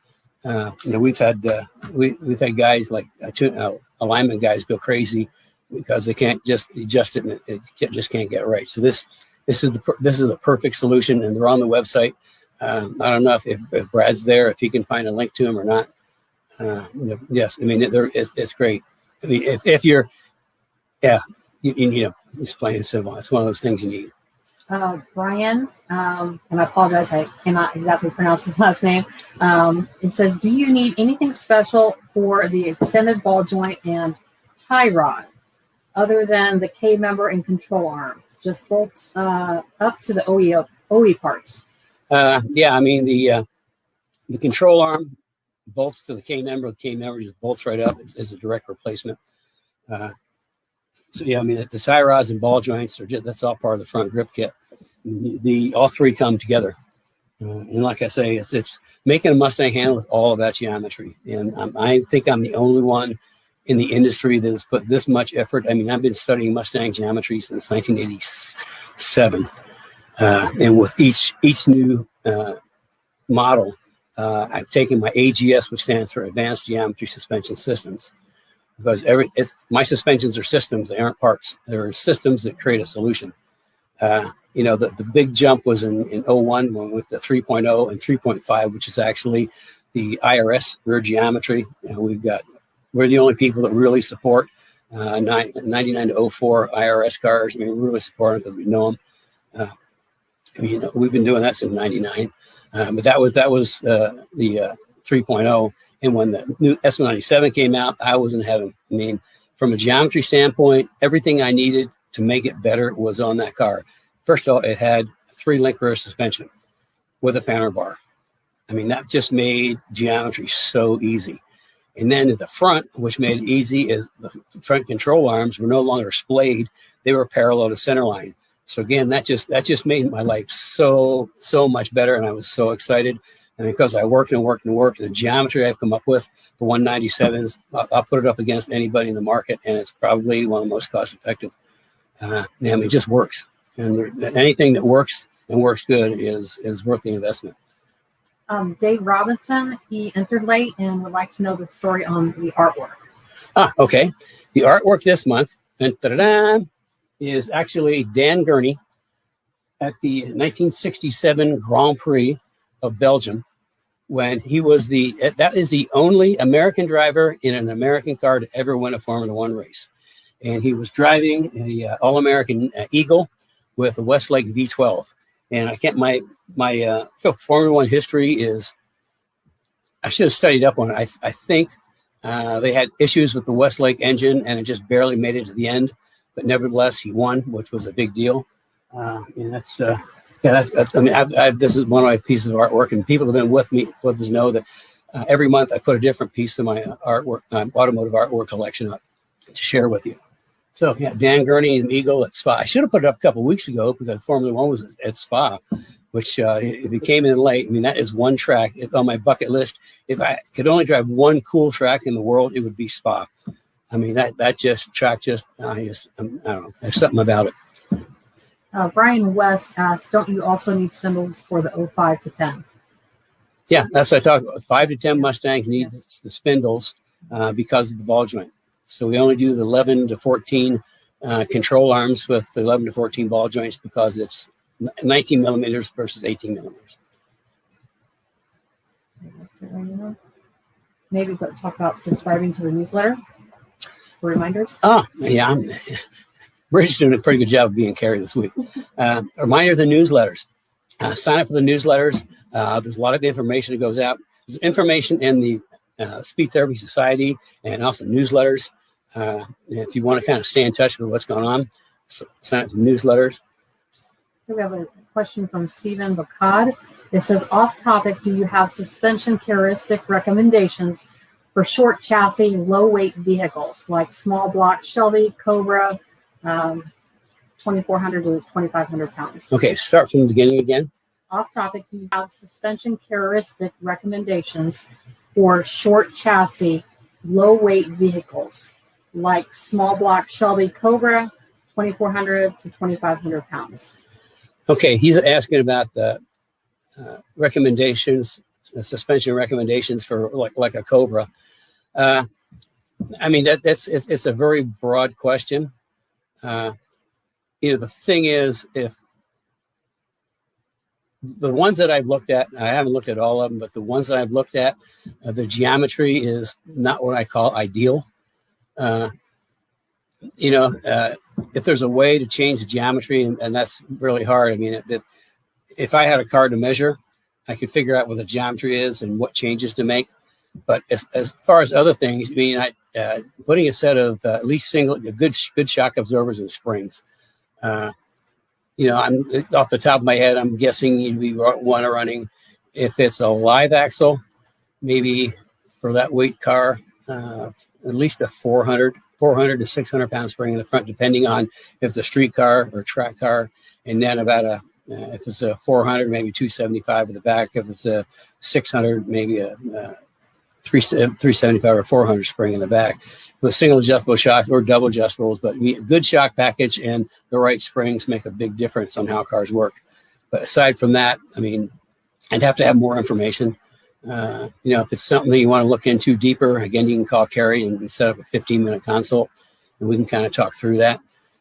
We've had guys like alignment guys go crazy because they can't just adjust it, and it just can't get right. So this is a perfect solution, and they're on the website. I don't know if Brad's there, if he can find a link to them or not. Yes, I mean it's great. I mean, if you're, you need them. It's plain and simple. It's one of those things you need. Brian, and I apologize, I cannot exactly pronounce his last name. It says, do you need anything special for the extended ball joint and tie rod other than the K member and control arm? Just bolts up to the OE parts. Yeah, I mean the control arm bolts to the K member. The K member just bolts right up. It's a direct replacement. So yeah, I mean the tie rods and ball joints that's all part of the front grip kit. All three come together, and like I say, it's making a Mustang handle with all of that geometry. And I think I'm the only one in the industry that has put this much effort. I mean, I've been studying Mustang geometry since 1987, and with each new model, I've taken my AGS, which stands for Advanced Geometry Suspension Systems, because my suspensions are systems; they aren't parts. They're systems that create a solution. The big jump was in 01 when we went to 3.0 and 3.5, which is actually the IRS rear geometry. We're the only people that really support 99 to 04 IRS cars. I mean, we really support them because we know them. We've been doing that since 99. But that was the 3.0. And when the new S197 came out, I was in heaven. I mean, from a geometry standpoint, everything I needed to make it better was on that car. First of all, it had 3-link rear suspension with a panel bar. I mean, that just made geometry so easy. And then at the front, which made it easy, is the front control arms were no longer splayed; they were parallel to center line. So again, that just made my life so much better, and I was so excited. And because I worked and the geometry I've come up with for 197s, I'll put it up against anybody in the market, and it's probably one of the most cost effective. It just works. And anything that works and works good is worth the investment. Dave Robinson, he entered late and would like to know the story on the artwork. Okay. The artwork this month is actually Dan Gurney at the 1967 Grand Prix of Belgium, when he was that is the only American driver in an American car to ever win a Formula One race. And he was driving a All-American Eagle with a Westlake V12. And my Formula One history is, I should have studied up on it. I think they had issues with the Westlake engine, and it just barely made it to the end. But nevertheless, he won, which was a big deal. And this is one of my pieces of artwork, and people that have been with us know that every month I put a different piece of my artwork, automotive artwork collection up to share with you. So yeah, Dan Gurney and Eagle at Spa. I should have put it up a couple of weeks ago because Formula One was at Spa, which if it came in late, I mean, that is one track on my bucket list. If I could only drive one cool track in the world, it would be Spa. I mean, that track I don't know. There's something about it. Brian West asked, don't you also need spindles for the 05 to 10? Yeah, that's what I talked about. 5 to 10 Mustangs need the spindles because of the ball joint. So we only do the 11 to 14 control arms with 11 to 14 ball joints because it's 19 millimeters versus 18 millimeters. Maybe talk about subscribing to the newsletter for reminders. Oh, yeah. Bridget's doing a pretty good job of being Carrie this week. Reminder of the newsletters. Sign up for the newsletters. There's a lot of information that goes out. There's information in the Speech Therapy Society and also newsletters. If you want to kind of stay in touch with what's going on, sign up for newsletters. We have a question from Stephen Bacad. It says, off topic, do you have suspension characteristic recommendations for short chassis, low weight vehicles like small block Shelby, Cobra, 2,400 to 2,500 pounds? Okay, start from the beginning again. Off topic, do you have suspension characteristic recommendations for short chassis, low weight vehicles like small block Shelby, Cobra, 2,400 to 2,500 pounds? Okay, he's asking about the recommendations, suspension recommendations for like a Cobra. I mean, it's a very broad question. The thing is, if the ones that I've looked at, I haven't looked at all of them, but the ones that I've looked at, the geometry is not what I call ideal. If there's a way to change the geometry, and that's really hard. I mean, if I had a car to measure, I could figure out what the geometry is and what changes to make. But as far as other things, I mean, putting a set of at least good shock absorbers and springs. I'm off the top of my head, I'm guessing we want to running, if it's a live axle, maybe for that weight car, at least a 400 to 600 pound spring in the front, depending on if it's a street car or track car. And then about if it's a 400, maybe 275 at the back. If it's a 600, maybe a 375 or 400 spring in the back with single adjustable shocks or double adjustables. But a good shock package and the right springs make a big difference on how cars work. But aside from that, I mean, I'd have to have more information. If it's something that you want to look into deeper, again, you can call Carrie and set up a 15-minute consult, and we can kind of talk through that.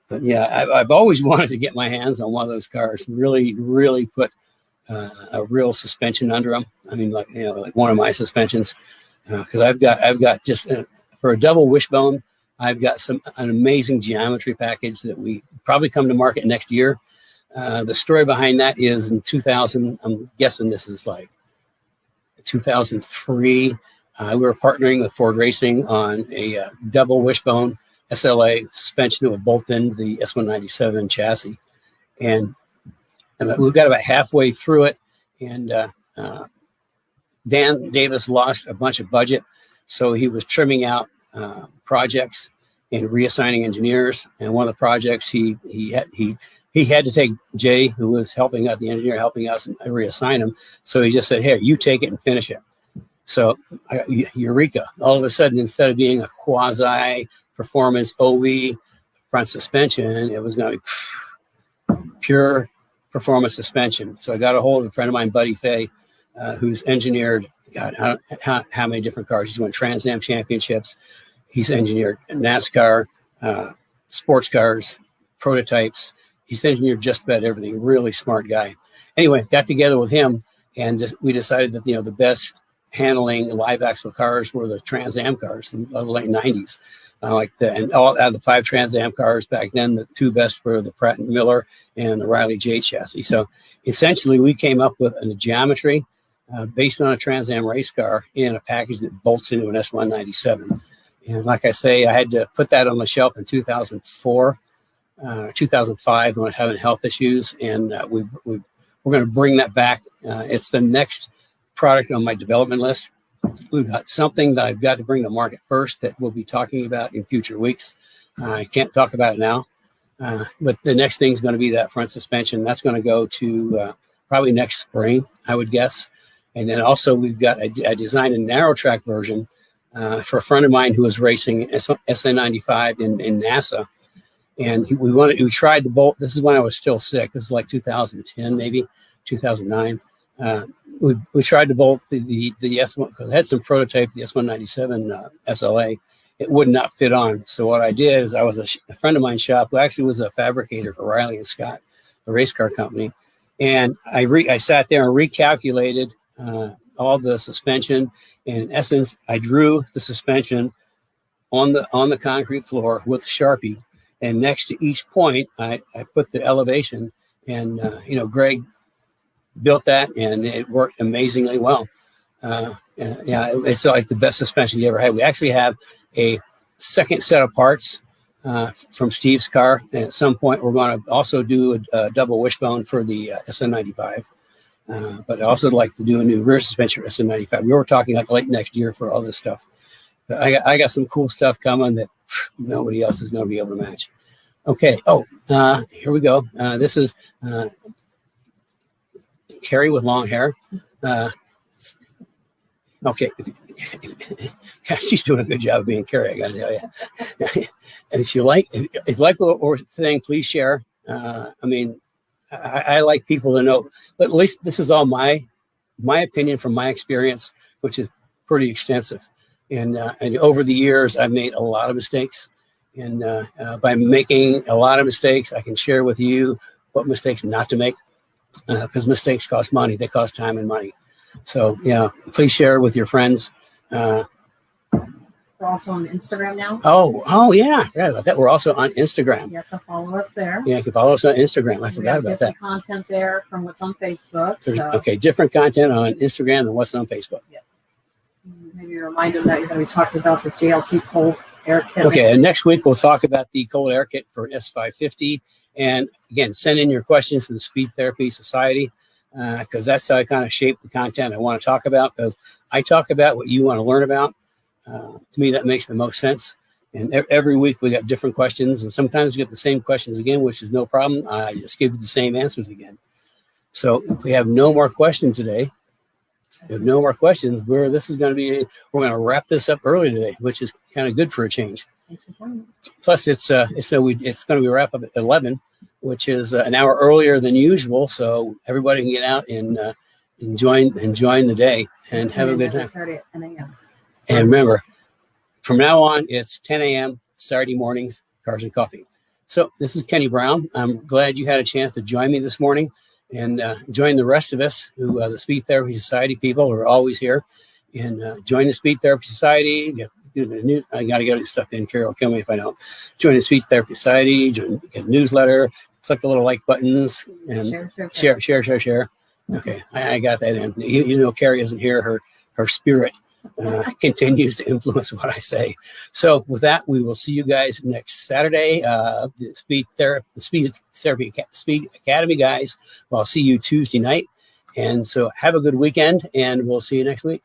But yeah, I've always wanted to get my hands on one of those cars, really, really put a real suspension under them. I mean, like one of my suspensions, because I've got just for a double wishbone, I've got an amazing geometry package that we probably come to market next year. The story behind that is in 2000. I'm guessing this is like 2003. We were partnering with Ford Racing on a double wishbone SLA suspension that would bolt in the S197 chassis. And we got about halfway through it, and Dan Davis lost a bunch of budget. So he was trimming out projects and reassigning engineers. And one of the projects he had to take Jay, who was helping out, the engineer helping us, and reassign him. So he just said, "Here, you take it and finish it." So eureka! All of a sudden, instead of being a quasi performance OE front suspension, it was going to be pure performance suspension. So I got a hold of a friend of mine, Buddy Fay, who's engineered, God, how many different cars. He's won Trans Am championships. He's engineered NASCAR, sports cars, prototypes. He's engineered just about everything. Really smart guy. Anyway, got together with him, and we decided that the best handling live axle cars were the Trans Am cars in the late 90s. And all out of the 5 Trans Am cars back then, the 2 best were the Pratt & Miller and the Riley J chassis. So essentially, we came up with a geometry based on a Trans Am race car in a package that bolts into an S197. And like I say, I had to put that on the shelf in 2004, 2005 when I was having health issues, and we're going to bring that back. It's the next product on my development list. We've got something that I've got to bring to market first that we'll be talking about in future weeks. I can't talk about it now, but the next thing is going to be that front suspension. That's going to go to probably next spring, I would guess. And then also I designed a narrow track version for a friend of mine who was racing SN95 in NASA. And we tried the bolt. This is when I was still sick. This is like 2010, maybe 2009. We tried to bolt the S1, because I had some prototype, the S197 SLA, it would not fit on. So what I did is I was a friend of mine's shop who actually was a fabricator for Riley and Scott, a race car company. And I sat there and recalculated all the suspension. And in essence, I drew the suspension on the concrete floor with Sharpie. And next to each point, I put the elevation. And, Greg built that, and it worked amazingly well. It's like the best suspension you ever had. We actually have a second set of parts from Steve's car, and at some point we're going to also do a double wishbone for the SN95. But I also like to do a new rear suspension for SN95. We were talking like late next year for all this stuff. But I got some cool stuff coming that nobody else is going to be able to match. Okay. Here we go. This is Carrie with long hair. Okay. She's doing a good job of being Carrie, I got to tell you. And if you like what we're saying, please share. I like people to know, but at least this is all my opinion from my experience, which is pretty extensive. And over the years, I've made a lot of mistakes. And by making a lot of mistakes, I can share with you what mistakes not to make, because mistakes cost money. They cost time and money. So, please share with your friends. We're also on Instagram now. Oh, yeah. I forgot about that. We're also on Instagram. Yes, so follow us there. Yeah, you can follow us on Instagram. I forgot about that. Content there from what's on Facebook. So. Okay, different content on Instagram than what's on Facebook. Yeah. Maybe a reminder that you're going to be talking about the JLT cold air kit. Okay, and next week we'll talk about the cold air kit for S550. And again, send in your questions to the Speed Therapy Society, because that's how I kind of shape the content I want to talk about, because I talk about what you want to learn about. To me, that makes the most sense. And every week we got different questions, and sometimes we get the same questions again, which is no problem. I just give you the same answers again. So if we have no more questions today, we're going to wrap this up early today, which is kind of good for a change. Plus, it's going to be wrapped up at 11, which is an hour earlier than usual, so everybody can get out and enjoy the day and have a good time. Saturday at 10 a.m. And remember, from now on, it's 10 a.m. Saturday mornings, Cars and Coffee. So this is Kenny Brown. I'm glad you had a chance to join me this morning and join the rest of us, who the Speed Therapy Society people who are always here. And join the Speed Therapy Society. I got to get this stuff in. Carol will kill me if I don't. Join the Speed Therapy Society. Get a newsletter. Click the little like buttons and share. Okay, I got that in. Even though Carrie isn't here, her spirit continues to influence what I say. So with that, we will see you guys next Saturday. The Speed Academy guys. Well, I'll see you Tuesday night. And so have a good weekend, and we'll see you next week.